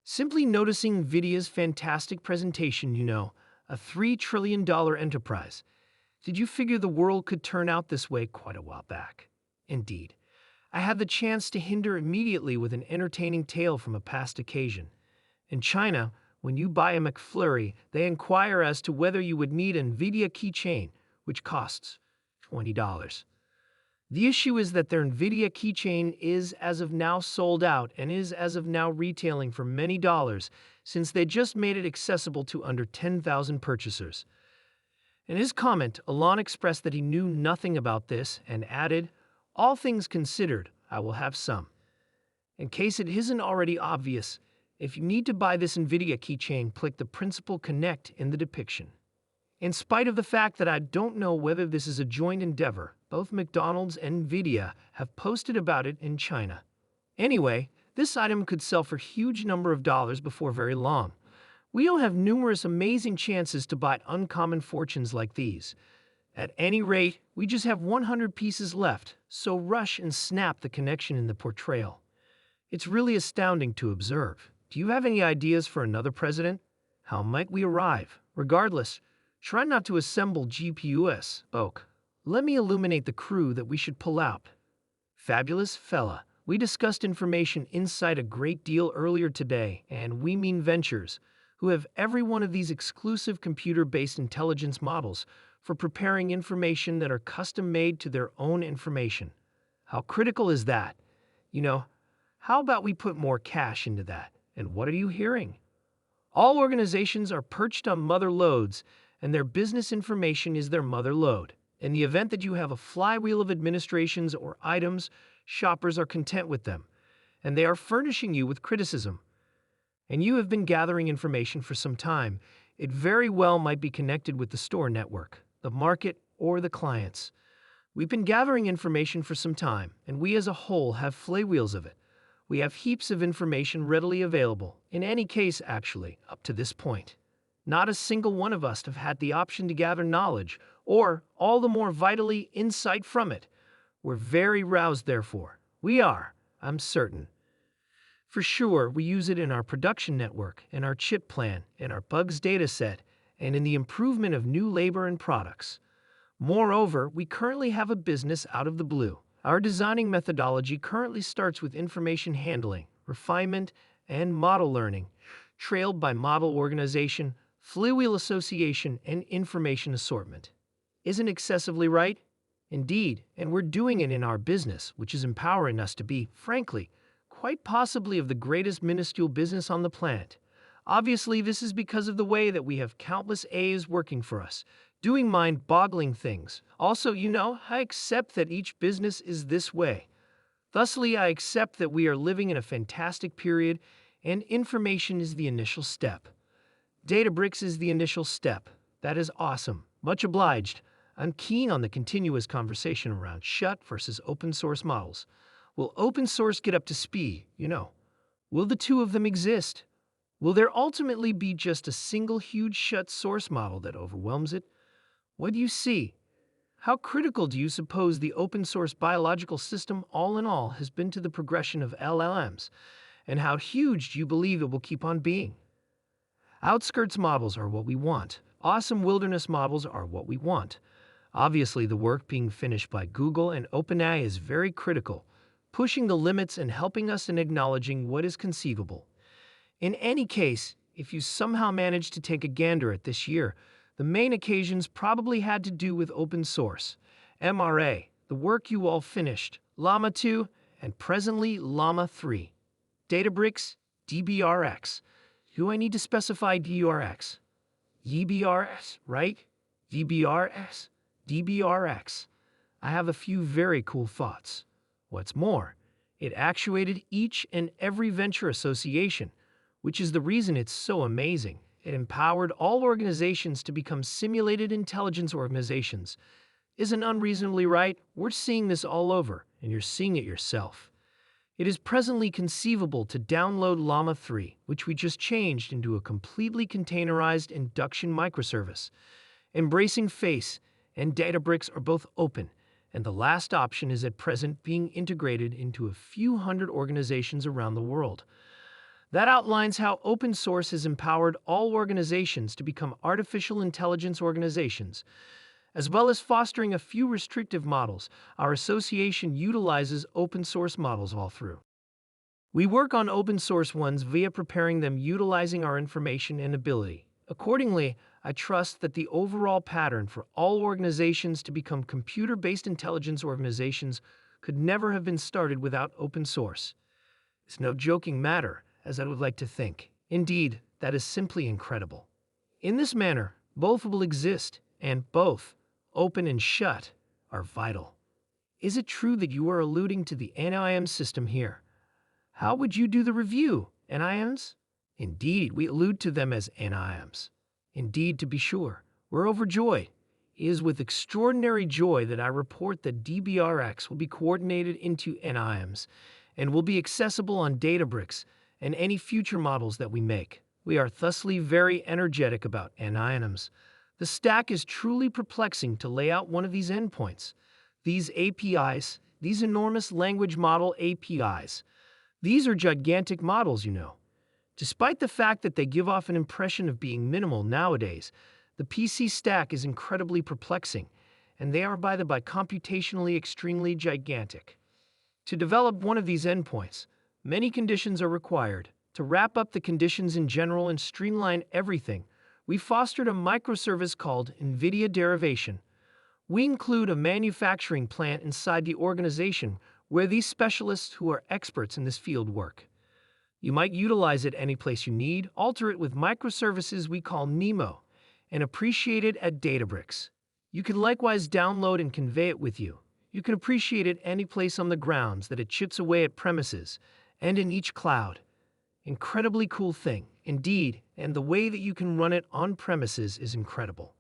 Simply noticing Nvidia's fantastic presentation, a $3 trillion enterprise. Did you figure the world could turn out this way quite a while back? Indeed. I had the chance to hinder immediately with an entertaining tale from a past occasion. In China, when you buy a McFlurry, they inquire as to whether you would need an Nvidia keychain, which costs $20. The issue is that their Nvidia keychain is as of now sold out and is as of now retailing for many dollars since they just made it accessible to under 10,000 purchasers. In his comment, Elon expressed that he knew nothing about this and added, "All things considered, I will have some." In case it isn't already obvious, if you need to buy this Nvidia keychain, click the principal connect in the depiction. In spite of the fact that I don't know whether this is a joint endeavor, both McDonald's and Nvidia have posted about it in China. Anyway, this item could sell for a huge number of dollars before very long. We don't have numerous amazing chances to buy uncommon fortunes like these. At any rate, we just have 100 pieces left, so rush and snap the connection in the portrayal. It's really astounding to observe. Do you have any ideas for another president? How might we arrive? Regardless, try not to assemble GPUs, Oak. Let me illuminate the crew that we should pull out. Fabulous fella. We discussed information inside a great deal earlier today, and we mean Ventures, who have every one of these exclusive computer-based intelligence models for preparing information that are custom-made to their own information. How critical is that? How about we put more cash into that? And what are you hearing? All organizations are perched on mother loads, and their business information is their mother lode. In the event that you have a flywheel of administrations or items, shoppers are content with them, and they are furnishing you with criticism. And you have been gathering information for some time. It very well might be connected with the store network, the market, or the clients. We've been gathering information for some time, and we as a whole have flywheels of it. We have heaps of information readily available, in any case actually, up to this point. Not a single one of us have had the option to gather knowledge, or, all the more vitally, insight from it. We're very roused, therefore. We are, I'm certain. For sure, we use it in our production network, in our chip plan, in our bugs data set, and in the improvement of new labor and products. Moreover, we currently have a business out of the blue. Our designing methodology currently starts with information handling, refinement, and model learning, trailed by model organization, flywheel association, and information assortment. Isn't excessively right? Indeed, and we're doing it in our business, which is empowering us to be, frankly, quite possibly of the greatest minuscule business on the planet. Obviously, this is because of the way that we have countless A's working for us, doing mind-boggling things. Also, I accept that each business is this way. Thusly, I accept that we are living in a fantastic period, and information is the initial step. Databricks is the initial step. That is awesome. Much obliged. I'm keen on the continuous conversation around shut versus open source models. Will open source get up to speed? Will the two of them exist? Will there ultimately be just a single huge shut source model that overwhelms it? What do you see? How critical do you suppose the open source biological system all in all has been to the progression of LLMs? And how huge do you believe it will keep on being? Outskirts models are what we want. Awesome wilderness models are what we want. Obviously, the work being finished by Google and OpenAI is very critical, pushing the limits and helping us in acknowledging what is conceivable. In any case, if you somehow managed to take a gander at this year, the main occasions probably had to do with open source, MRA, the work you all finished, Llama 2, and presently Llama 3. Databricks, DBRX. Do I need to specify DRX? DBRX, right? DBRX, DBRX. I have a few very cool thoughts. What's more, it actuated each and every venture association, which is the reason it's so amazing. It empowered all organizations to become simulated intelligence organizations. Isn't unreasonably right? We're seeing this all over, and you're seeing it yourself. It is presently conceivable to download Llama 3, which we just changed into a completely containerized induction microservice. Embracing Face and Databricks are both open, and the last option is at present being integrated into a few hundred organizations around the world. That outlines how open source has empowered all organizations to become artificial intelligence organizations. As well as fostering a few restrictive models, our association utilizes open source models all through. We work on open source ones via preparing them utilizing our information and ability. Accordingly, I trust that the overall pattern for all organizations to become computer-based intelligence organizations could never have been started without open source. It's no joking matter, as I would like to think. Indeed, that is simply incredible. In this manner, both will exist, and both, open and shut, are vital. Is it true that you are alluding to the NIM system here? How would you do the review, NIMs? Indeed, we allude to them as NIMs. Indeed, to be sure, we're overjoyed. It is with extraordinary joy that I report that DBRX will be coordinated into NIMs and will be accessible on Databricks and any future models that we make. We are thusly very energetic about NIMs. The stack is truly perplexing to lay out one of these endpoints. These APIs, these enormous language model APIs, these are gigantic models, you know. Despite the fact that they give off an impression of being minimal nowadays, the PC stack is incredibly perplexing, and they are by computationally extremely gigantic. To develop one of these endpoints, many conditions are required. To wrap up the conditions in general and streamline everything, we fostered a microservice called Nvidia derivation. We include a manufacturing plant inside the organization where these specialists who are experts in this field work. You might utilize it any place you need, alter it with microservices we call Nemo, and appreciate it at Databricks. You can likewise download and convey it with you. You can appreciate it any place on the grounds that it chips away at premises and in each cloud. Incredibly cool thing, indeed, and the way that you can run it on premises is incredible.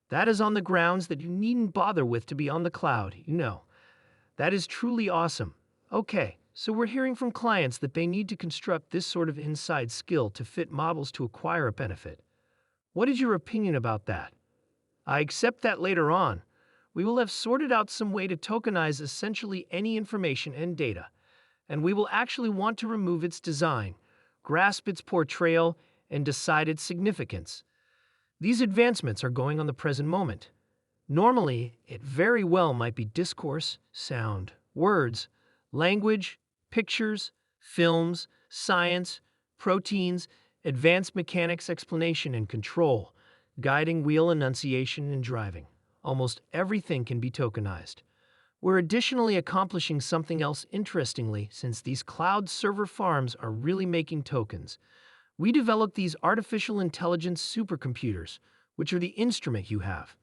That is on the grounds that you needn't bother with to be on the cloud, you know. That is truly awesome. Okay, so we're hearing from clients that they need to construct this sort of inside skill to fit models to acquire a benefit. What is your opinion about that? I accept that later on, we will have sorted out some way to tokenize essentially any information and data, and we will actually want to remove its design, grasp its portrayal, and decide its significance. These advancements are going on the present moment. Normally, it very well might be discourse, sound, words, language, pictures, films, science, proteins, advanced mechanics explanation and control, guiding wheel enunciation and driving. Almost everything can be tokenized. We're additionally accomplishing something else interestingly since these cloud server farms are really making tokens. We developed these artificial intelligence supercomputers, which are the instrument you have.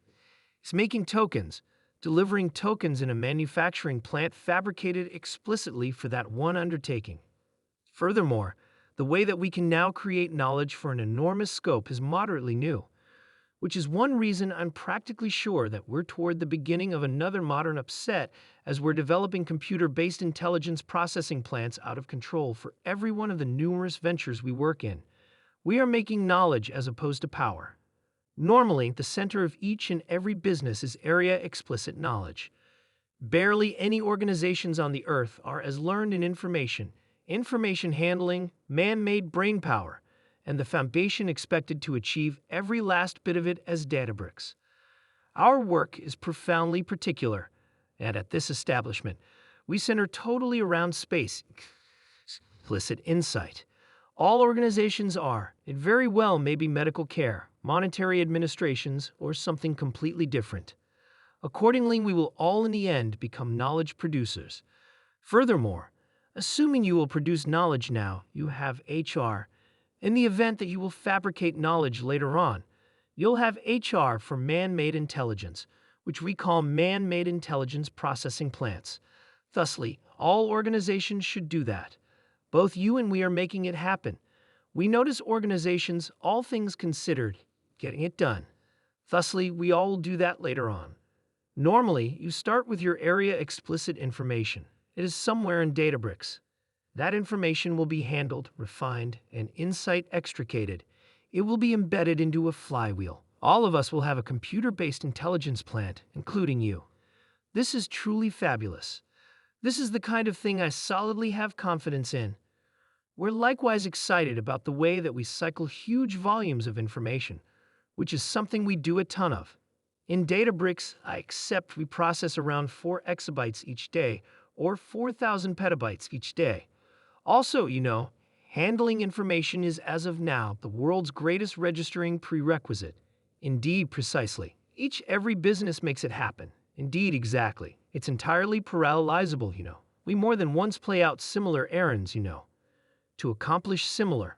It's making tokens, delivering tokens in a manufacturing plant fabricated explicitly for that one undertaking. Furthermore, the way that we can now create knowledge for an enormous scope is moderately new, which is one reason I'm practically sure that we're toward the beginning of another modern upset as we're developing computer-based intelligence processing plants out of control for every one of the numerous ventures we work in. We are making knowledge as opposed to power. Normally, the center of each and every business is area explicit knowledge. Barely any organizations on the earth are as learned in information handling, man-made brain power, and the foundation expected to achieve every last bit of it as Databricks. Our work is profoundly particular, and at this establishment, we center totally around space, explicit insight. All organizations are. It very well may be medical care, monetary administrations, or something completely different. Accordingly, we will all in the end become knowledge producers. Furthermore, assuming you will produce knowledge now, you have HR. In the event that you will fabricate knowledge later on, you'll have HR for man-made intelligence, which we call man-made intelligence processing plants. Thusly, all organizations should do that. Both you and we are making it happen. We notice organizations, all things considered, getting it done. Thusly, we all will do that later on. Normally, you start with your area explicit information. It is somewhere in Databricks. That information will be handled, refined, and insight extricated. It will be embedded into a flywheel. All of us will have a computer-based intelligence plant, including you. This is truly fabulous. This is the kind of thing I solidly have confidence in. We're likewise excited about the way that we cycle huge volumes of information, which is something we do a ton of. In Databricks, I accept we process around 4 exabytes each day, or 4,000 petabytes each day. Also, handling information is, as of now, the world's greatest registering prerequisite. Indeed, precisely. Every business makes it happen. Indeed, exactly. It's entirely parallelizable. We more than once play out similar errands, to accomplish similar